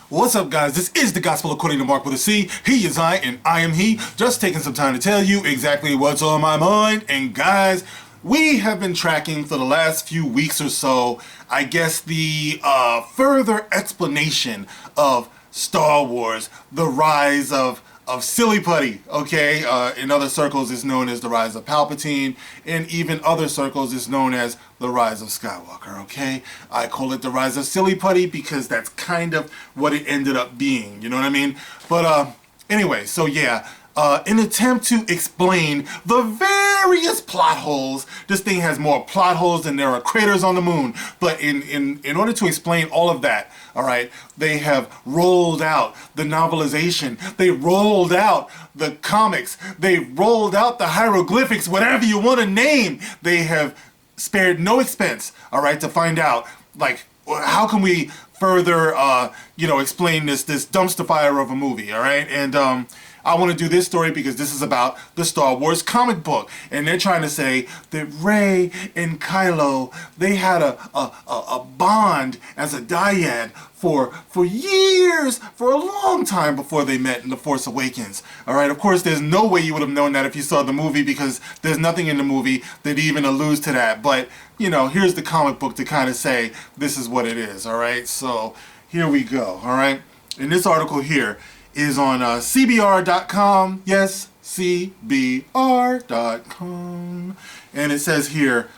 What's up, guys? This is the Gospel according to Mark with a C. He is I, and I am he. Just taking some time to tell you exactly what's on my mind. And guys, we have been tracking for the last few weeks or so, I guess, the further explanation of Star Wars, the rise of Silly Putty, okay? In other circles, it's known as the rise of Palpatine. In even other circles, it's known as the rise of Skywalker, okay? I call it the rise of Silly Putty because that's kind of what it ended up being, you know what I mean? But anyway, so yeah, in attempt to explain the various plot holes, this thing has more plot holes than there are craters on the moon. But in order to explain all of that, all right, they have rolled out the novelization, they rolled out the comics, they rolled out the hieroglyphics, whatever you want to name. They have spared no expense, all right, to find out, like, how can we further, explain this dumpster fire of a movie, all right? And I want to do this story because this is about the Star Wars comic book, and they're trying to say that Rey and Kylo, they had a bond as a dyad for years, for a long time before they met in The Force Awakens. All right, of course, there's no way you would have known that if you saw the movie because there's nothing in the movie that even alludes to that. But, you know, here's the comic book to kind of say this is what it is, all right? So here we go, all right? In this article here is on CBR.com, yes, CBR.com, and it says here,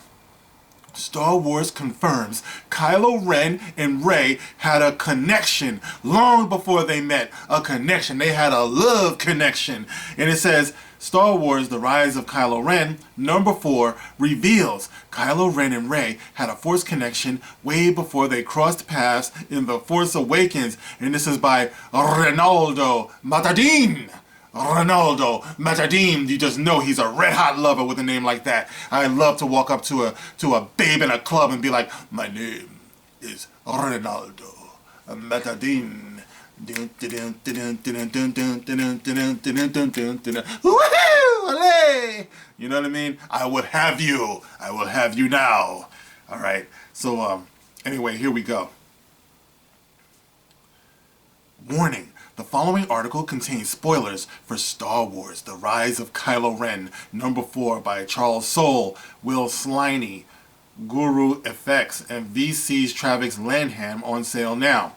Star Wars confirms Kylo Ren and Rey had a connection long before they met. A connection. They had a love connection. And it says, Star Wars The Rise of Kylo Ren, number 4, reveals Kylo Ren and Rey had a Force connection way before they crossed paths in The Force Awakens. And this is by Ronaldo Matadine. Ronaldo Matadine, you just know he's a red hot lover with a name like that. I love to walk up to a babe in a club and be like, my name is Ronaldo Matadine. Woohoo! You know what I mean? I will have you. I will have you now. All right. So anyway, here we go. Warning. The following article contains spoilers for Star Wars The Rise of Kylo Ren, number 4 by Charles Soule, Will Sliney, Guru FX, and VC's Travis Lanham on sale now.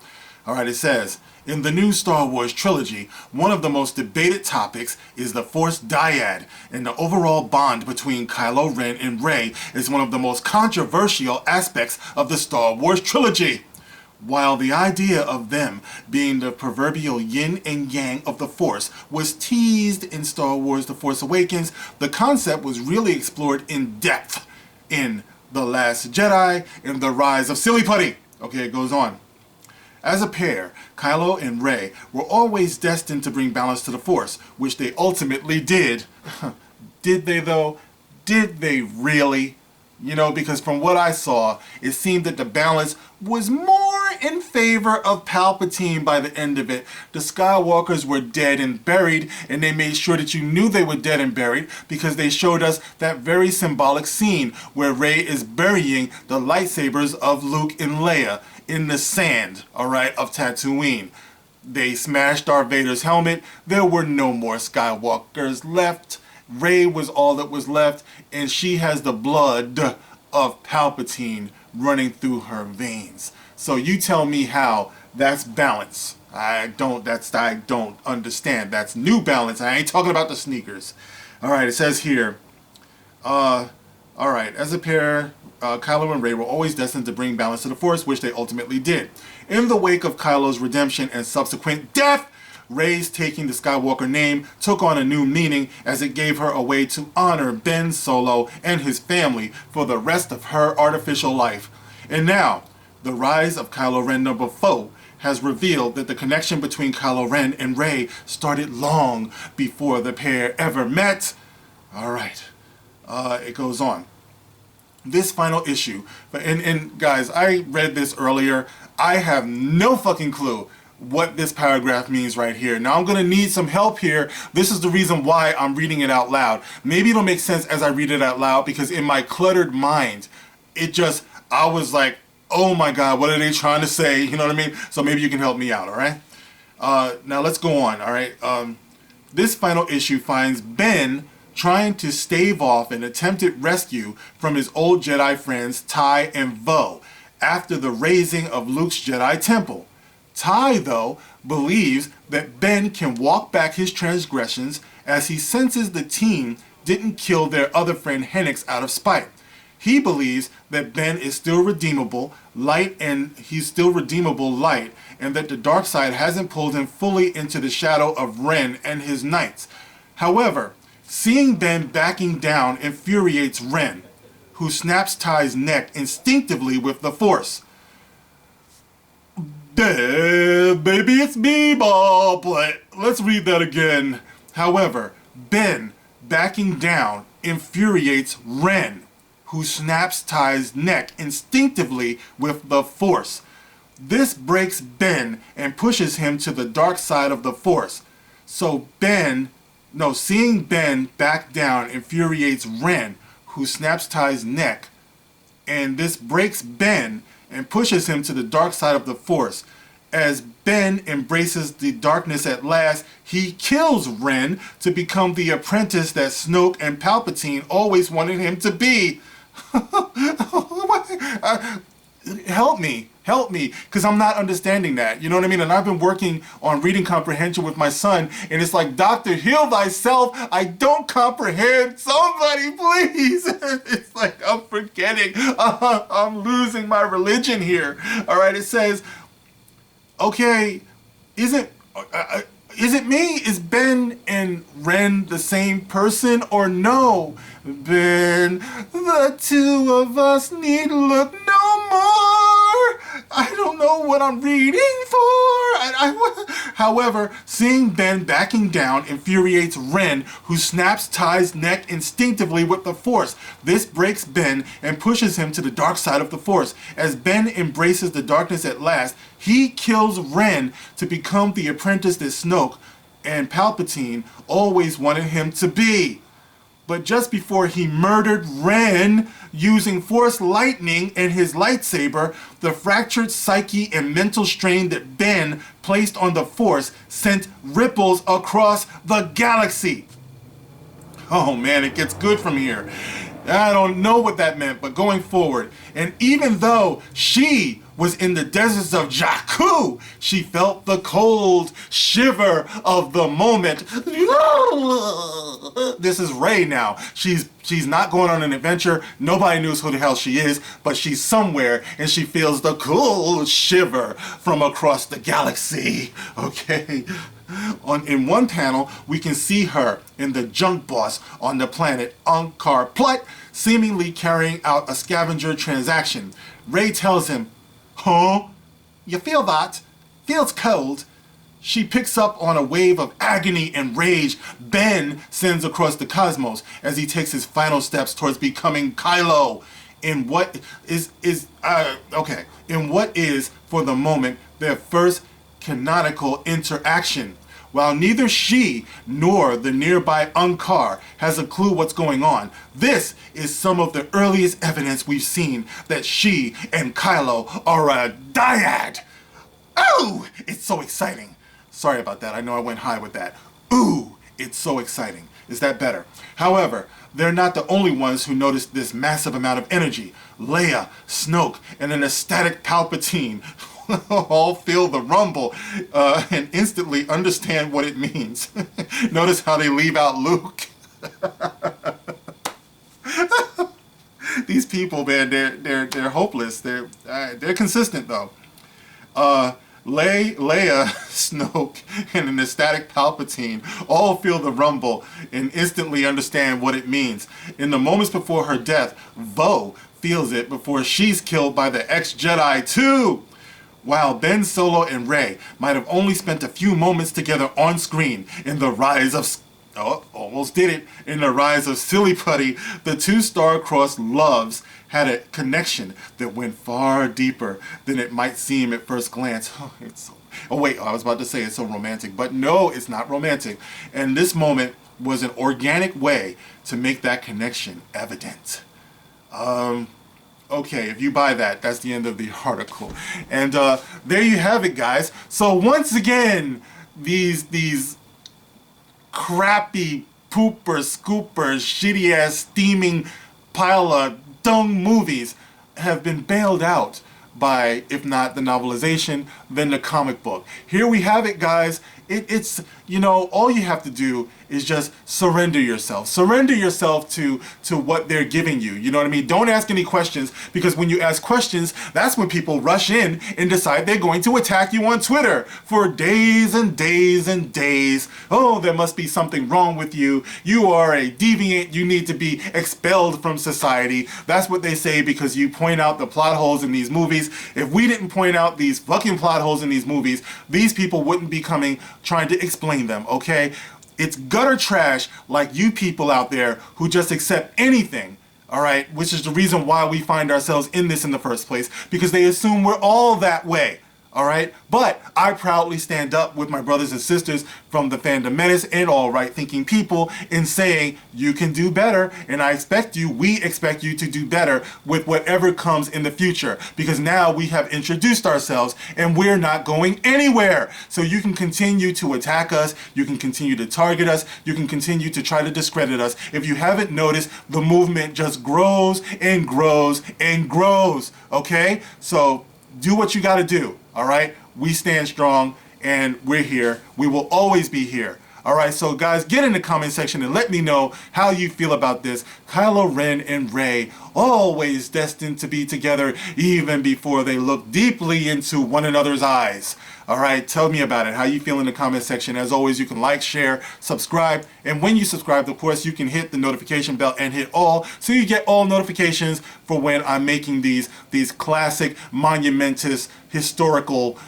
Alright, it says, in the new Star Wars trilogy, one of the most debated topics is the Force dyad, and the overall bond between Kylo Ren and Rey is one of the most controversial aspects of the Star Wars trilogy. While the idea of them being the proverbial yin and yang of the Force was teased in Star Wars The Force Awakens, the concept was really explored in depth in The Last Jedi and The Rise of Silly Putty. Okay, it goes on. As a pair, Kylo and Rey were always destined to bring balance to the Force, which they ultimately did. Did they though? Did they really? You know, because from what I saw, it seemed that the balance was more in favor of Palpatine by the end of it. The Skywalkers were dead and buried, and they made sure that you knew they were dead and buried because they showed us that very symbolic scene where Rey is burying the lightsabers of Luke and Leia in the sand, alright, of Tatooine. They smashed Darth Vader's helmet. There were no more Skywalkers left. Rey was all that was left, and she has the blood of Palpatine running through her veins. So you tell me how that's balance. I don't understand. That's new balance. I ain't talking about the sneakers. Alright, it says here, alright, as a pair, Kylo and Rey were always destined to bring balance to the Force, which they ultimately did. In the wake of Kylo's redemption and subsequent death, Rey's taking the Skywalker name took on a new meaning as it gave her a way to honor Ben Solo and his family for the rest of her artificial life. And now, The Rise of Kylo Ren number 4 has revealed that the connection between Kylo Ren and Rey started long before the pair ever met. Alright, it goes on. This final issue, and guys, I read this earlier. I have no fucking clue what this paragraph means right here. Now I'm gonna need some help here. This is the reason why I'm reading it out loud. Maybe it'll make sense as I read it out loud because in my cluttered mind, I was like, oh my God, what are they trying to say? You know what I mean? So maybe you can help me out, all right? Now let's go on, all right? This final issue finds Ben trying to stave off an attempted rescue from his old Jedi friends Ty and Vo after the razing of Luke's Jedi temple. Ty, though, believes that Ben can walk back his transgressions as he senses the team didn't kill their other friend Hennix out of spite. He believes that Ben is still redeemable, light, and that the dark side hasn't pulled him fully into the shadow of Ren and his knights. However, seeing Ben backing down infuriates Ren, who snaps Ty's neck instinctively with the Force. Baby, it's me, Bob. Let's read that again. However, Ben backing down infuriates Ren, who snaps Ty's neck instinctively with the Force. This breaks Ben and pushes him to the dark side of the Force. Seeing Ben back down infuriates Ren, who snaps Ty's neck, and this breaks Ben and pushes him to the dark side of the Force. As Ben embraces the darkness at last, he kills Ren to become the apprentice that Snoke and Palpatine always wanted him to be. Help me, because I'm not understanding that. You know what I mean? And I've been working on reading comprehension with my son, and it's like, Doctor, heal thyself. I don't comprehend. Somebody, please. It's like, I'm forgetting. I'm losing my religion here. All right, it says, okay, is it me? Is Ben and Ren the same person or no? Ben, the two of us need look no more. I don't know what I'm reading for. However, seeing Ben backing down infuriates Ren, who snaps Ty's neck instinctively with the Force. This breaks Ben and pushes him to the dark side of the Force. As Ben embraces the darkness at last, he kills Ren to become the apprentice that Snoke and Palpatine always wanted him to be. But just before he murdered Ren using Force lightning and his lightsaber, the fractured psyche and mental strain that Ben placed on the Force sent ripples across the galaxy. Oh man, it gets good from here. I don't know what that meant, but going forward, and even though she was in the deserts of Jakku, she felt the cold shiver of the moment. This is Rey now. She's not going on an adventure. Nobody knows who the hell she is, but she's somewhere and she feels the cold shiver from across the galaxy. Okay. In one panel, we can see her in the junk boss on the planet Unkar Plut, seemingly carrying out a scavenger transaction. Rey tells him, "Huh? You feel that? Feels cold." She picks up on a wave of agony and rage Ben sends across the cosmos as he takes his final steps towards becoming Kylo in what is for the moment their first canonical interaction. While neither she nor the nearby Unkar has a clue what's going on, this is some of the earliest evidence we've seen that she and Kylo are a dyad. Oh, it's so exciting. Sorry about that. I know I went high with that. Ooh, it's so exciting. Is that better? However, they're not the only ones who noticed this massive amount of energy. Leia, Snoke, and an ecstatic Palpatine all feel the rumble and instantly understand what it means. Notice how they leave out Luke. These people, man, they're hopeless. They're consistent though. Leia, Snoke, and an ecstatic Palpatine all feel the rumble and instantly understand what it means. In the moments before her death, Vo feels it before she's killed by the ex-Jedi too. While Ben Solo and Rey might have only spent a few moments together on screen in the rise of in the rise of Silly Putty, the two star-crossed loves had a connection that went far deeper than it might seem at first glance. I was about to say it's so romantic, but no, it's not romantic. And this moment was an organic way to make that connection evident. Okay, if you buy that, that's the end of the article. And there you have it, guys. So once again, these crappy pooper scooper shitty ass steaming pile of dung movies have been bailed out by, if not the novelization, then the comic book. Here we have it, guys. It's, you know, all you have to do is just surrender yourself. Surrender yourself to what they're giving you. You know what I mean? Don't ask any questions, because when you ask questions, that's when people rush in and decide they're going to attack you on Twitter for days and days and days. Oh, there must be something wrong with you. You are a deviant. You need to be expelled from society. That's what they say because you point out the plot holes in these movies. If we didn't point out these fucking plot holes in these movies, these people wouldn't be coming trying to explain them, okay? It's gutter trash like you people out there who just accept anything, all right? Which is the reason why we find ourselves in this in the first place, because they assume we're all that way, all right? But I proudly stand up with my brothers and sisters from the Fandom Menace and all right-thinking people in saying you can do better, and we expect you to do better with whatever comes in the future, because now we have introduced ourselves and we're not going anywhere. So you can continue to attack us, you can continue to target us, you can continue to try to discredit us. If you haven't noticed, the movement just grows and grows and grows, okay? So do what you gotta do, all right? We stand strong and we're here. We will always be here. All right, so guys, get in the comment section and let me know how you feel about this. Kylo Ren and Rey, always destined to be together even before they look deeply into one another's eyes. All right, tell me about it, how you feel in the comment section. As always, you can like, share, subscribe, and when you subscribe, of course, you can hit the notification bell and hit all, so you get all notifications for when I'm making these classic, monumentous, historical,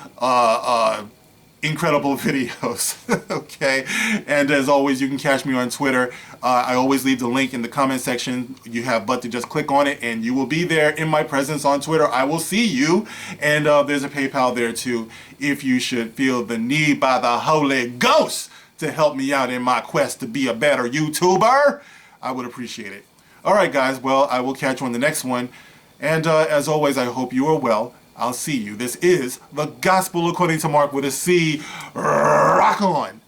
incredible videos. Okay, and as always, you can catch me on Twitter. I always leave the link in the comment section. You have but to just click on it and you will be there in my presence on Twitter. I will see you, and there's a PayPal there too if you should feel the need by the Holy Ghost to help me out in my quest to be a better YouTuber. I would appreciate it. All right, guys, well, I will catch you on the next one, and as always, I hope you are well. I'll see you. This is the Gospel According to Mark with a C. Rock on!